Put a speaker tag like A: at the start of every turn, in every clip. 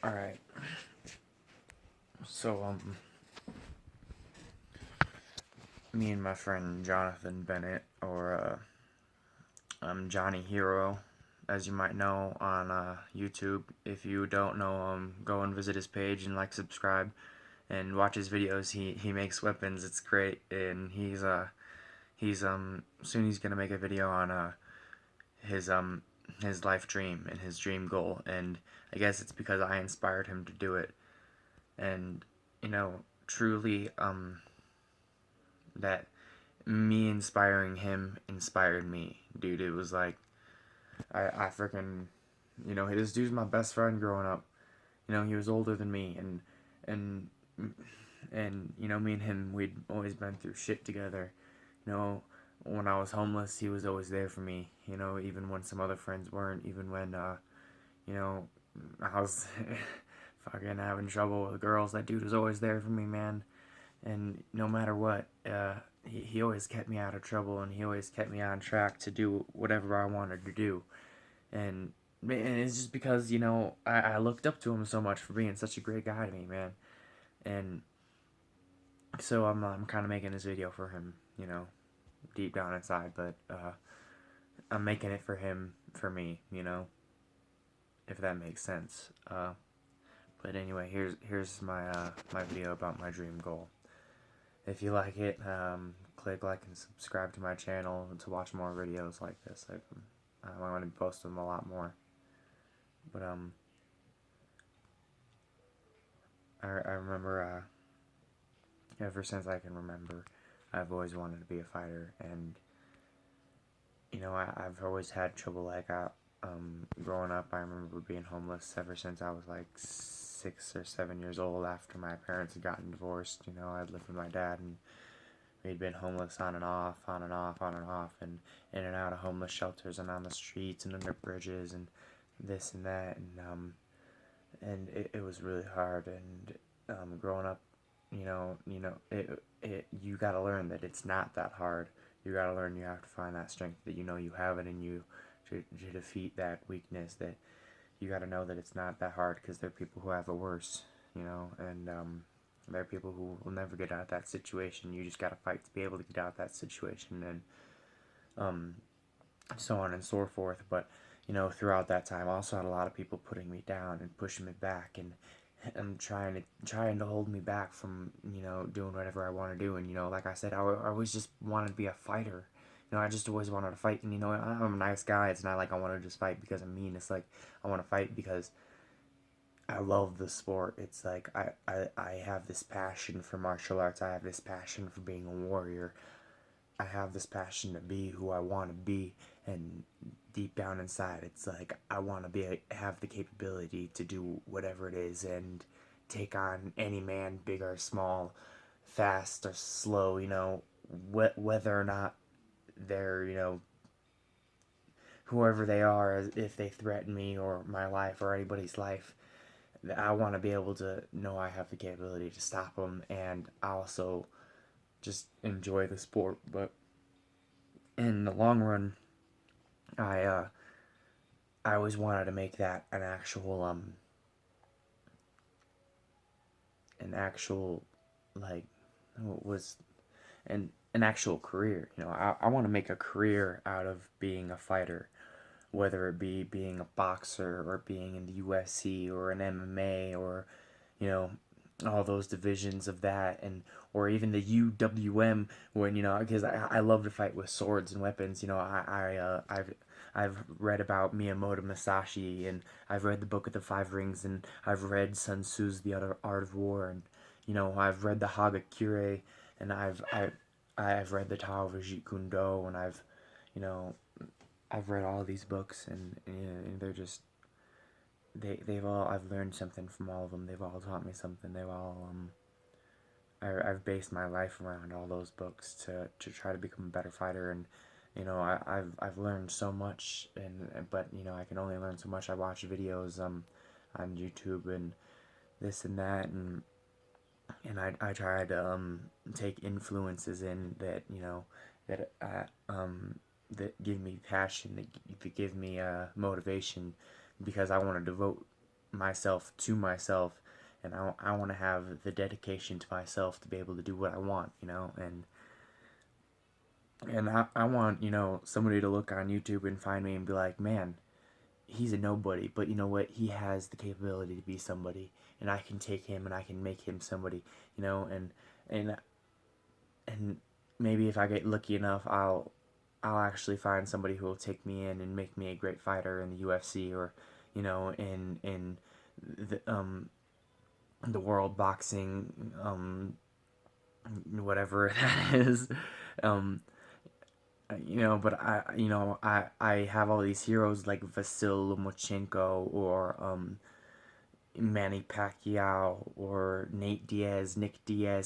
A: Alright, so, me and my friend Jonathan Bennett, or, Johnny Hero, as you might know on, YouTube. If you don't know him, go and visit his page and, subscribe and watch his videos. He makes weapons, it's great, and soon he's gonna make a video on, his, his life dream and his dream goal, and I guess it's because I inspired him to do it. And truly, that me inspiring him inspired me, dude. It was like I freaking, this dude's my best friend growing up. He was older than me, and me and him, we'd always been through shit together. you know when I was homeless, he was always there for me, even when some other friends weren't, even when you know I was fucking having trouble with girls. That dude was always there for me, man. And no matter what, he always kept me out of trouble, and he always kept me on track to do whatever I wanted to do. And it's just because I looked up to him so much for being such a great guy to me, man. And so I'm kind of making this video for him, deep down inside, but I'm making it for him, for me, if that makes sense. But anyway, here's my video about my dream goal. If you like it, click like and subscribe to my channel to watch more videos like this. I'm going to post them a lot more. But I remember, ever since I can remember, I've always wanted to be a fighter, and I've always had trouble growing up. I remember being homeless ever since I was like 6 or 7 years old. After my parents had gotten divorced, I'd lived with my dad, and we'd been homeless on and off, on and off, on and off, and in and out of homeless shelters, and on the streets, and under bridges, and this and that, and it was really hard. And growing up, you gotta learn that it's not that hard. You gotta learn, you have to find that strength that you have it in you to defeat that weakness. That you gotta know that it's not that hard, because there are people who have it worse, and there are people who will never get out of that situation. You just gotta fight to be able to get out of that situation, and so on and so forth. But throughout that time, I also had a lot of people putting me down and pushing me back, and trying to hold me back from doing whatever I want to do. And like I said, I always just wanted to be a fighter. I just always wanted to fight. And I'm a nice guy. It's not like I want to just fight because I'm mean. It's like I want to fight because I love the sport. It's like I have this passion for martial arts. I have this passion for being a warrior. I have this passion to be who I want to be, and deep down inside, it's like I want to have the capability to do whatever it is and take on any man, big or small, fast or slow. Whether or not they're whoever they are, if they threaten me or my life or anybody's life. I want to be able to know I have the capability to stop them, and I also just enjoy the sport. But in the long run, I I always wanted to make that an actual like was an actual career. I want to make a career out of being a fighter, whether it be being a boxer or being in the UFC or an MMA, or you know all those divisions of that, and or even the UWM, when because I love to fight with swords and weapons. I've read about Miyamoto Musashi, and I've read the Book of the Five Rings, and I've read Sun Tzu's The Other Art of War, and I've read the Hagakure, and I've read the Tao of Jeet Kune Do, and you know I've read all these books, and they're just they've all, I've learned something from all of them. They've all taught me something. They've all I've based my life around all those books to try to become a better fighter. And I've learned so much, but I can only learn so much. I watch videos on YouTube and this and that, and I try to take influences in that that that give me passion, that give me motivation, because I want to devote myself to myself, and I want to have the dedication to myself to be able to do what I want, you know, and I want, you know, somebody to look on YouTube and find me and be like, man, he's a nobody, but you know what? He has the capability to be somebody, and I can take him and I can make him somebody, you know, and and maybe if I get lucky enough, I'll actually find somebody who will take me in and make me a great fighter in the UFC, or, you know, in the world boxing, whatever that is. um you know, but I have all these heroes like Vasil Lomachenko, or Manny Pacquiao, or Nick Diaz,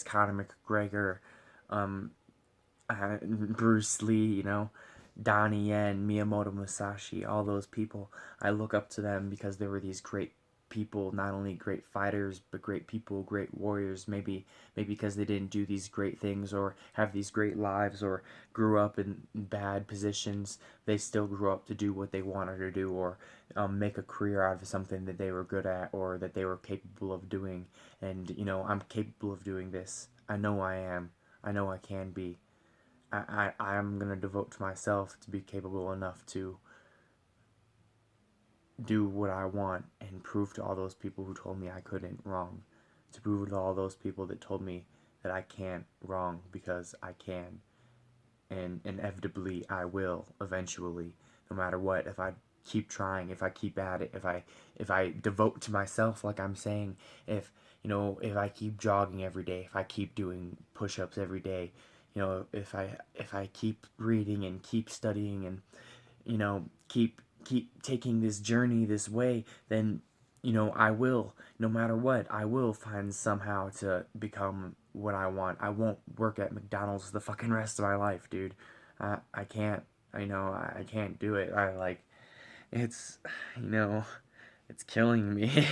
A: Conor McGregor, um, Bruce Lee, you know, Donnie Yen, Miyamoto Musashi, all those people. I look up to them because they were these great people, not only great fighters, but great people, great warriors. Maybe because they didn't do these great things or have these great lives or grew up in bad positions, they still grew up to do what they wanted to do, or make a career out of something that they were good at or that they were capable of doing. And, you know, I'm capable of doing this. I know I am. I know I can be. I'm going to devote to myself to be capable enough to do what I want and prove to all those people who told me I couldn't wrong. To prove to all those people that told me that I can't wrong, because I can. And inevitably I will eventually, no matter what. If I keep trying, if I keep at it, if I devote to myself, like I'm saying, if, you know, if I keep jogging every day, if I keep doing push-ups every day, you know, if I keep reading and keep studying and, you know, keep taking this journey this way, then, you know, I will, no matter what, I will find somehow to become what I want. I won't work at McDonald's the fucking rest of my life, dude. I can't. I know I can't do it. I like, it's, you know, it's killing me.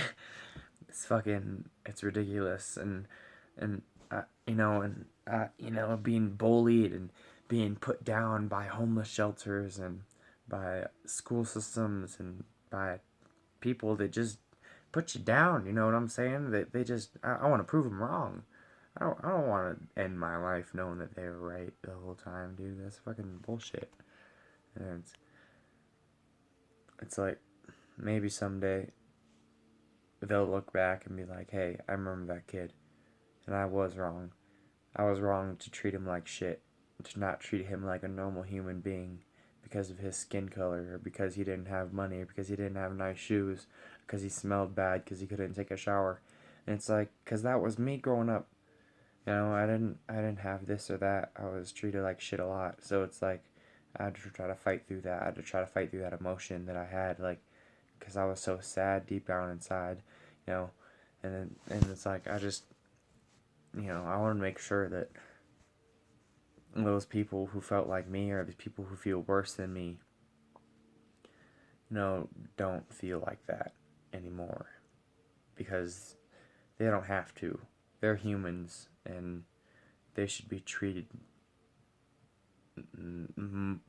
A: It's fucking, it's ridiculous. And you know, you know, being bullied and being put down by homeless shelters and by school systems and by people that just put you down. You know what I'm saying? That they just, I want to prove them wrong. I don't want to end my life knowing that they were right the whole time, dude. That's fucking bullshit. And it's like, maybe someday they'll look back and be like, hey, I remember that kid, and I was wrong. I was wrong to treat him like shit, to not treat him like a normal human being because of his skin color, or because he didn't have money, or because he didn't have nice shoes, because he smelled bad, because he couldn't take a shower. And it's like, because that was me growing up. You know, I didn't have this or that. I was treated like shit a lot. So it's like, I had to try to fight through that. I had to try to fight through that emotion that I had, like, because I was so sad deep down inside, you know. And it's like, I just, you know, I want to make sure that those people who felt like me, or the people who feel worse than me, you know, don't feel like that anymore, because they don't have to. They're humans, and they should be treated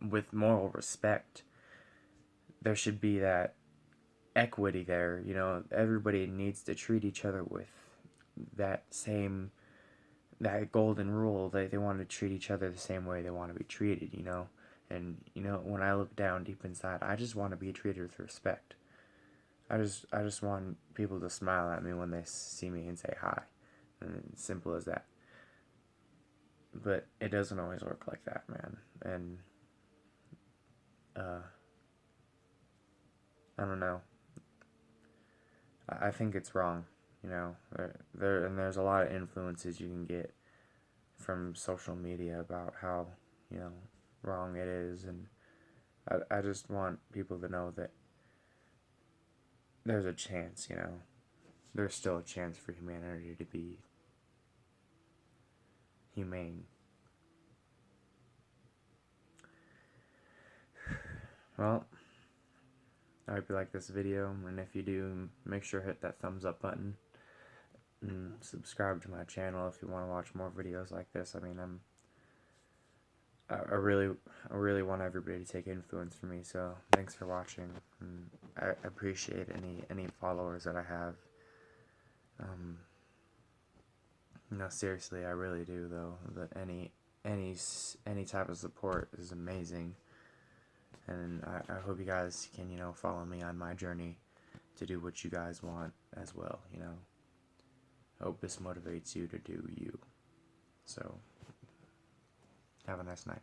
A: with moral respect. There should be that equity there, you know. Everybody needs to treat each other with that same, that golden rule. They want to treat each other the same way they want to be treated, you know. And, you know, when I look down deep inside, I just want to be treated with respect. I just want people to smile at me when they see me and say hi. And simple as that. But it doesn't always work like that, man. And I don't know. I think it's wrong, you know. And there's a lot of influences you can get from social media about how, you know, wrong it is. And I just want people to know that there's a chance, you know. There's still a chance for humanity to be humane. Well, I hope you like this video, and if you do, make sure to hit that thumbs up button and subscribe to my channel if you want to watch more videos like this. I mean, I really want everybody to take influence from me. So thanks for watching. And I appreciate any followers that I have. Um, no, seriously, I really do though. That any type of support is amazing. And I hope you guys can, follow me on my journey to do what you guys want as well, I hope this motivates you to do you. So, have a nice night.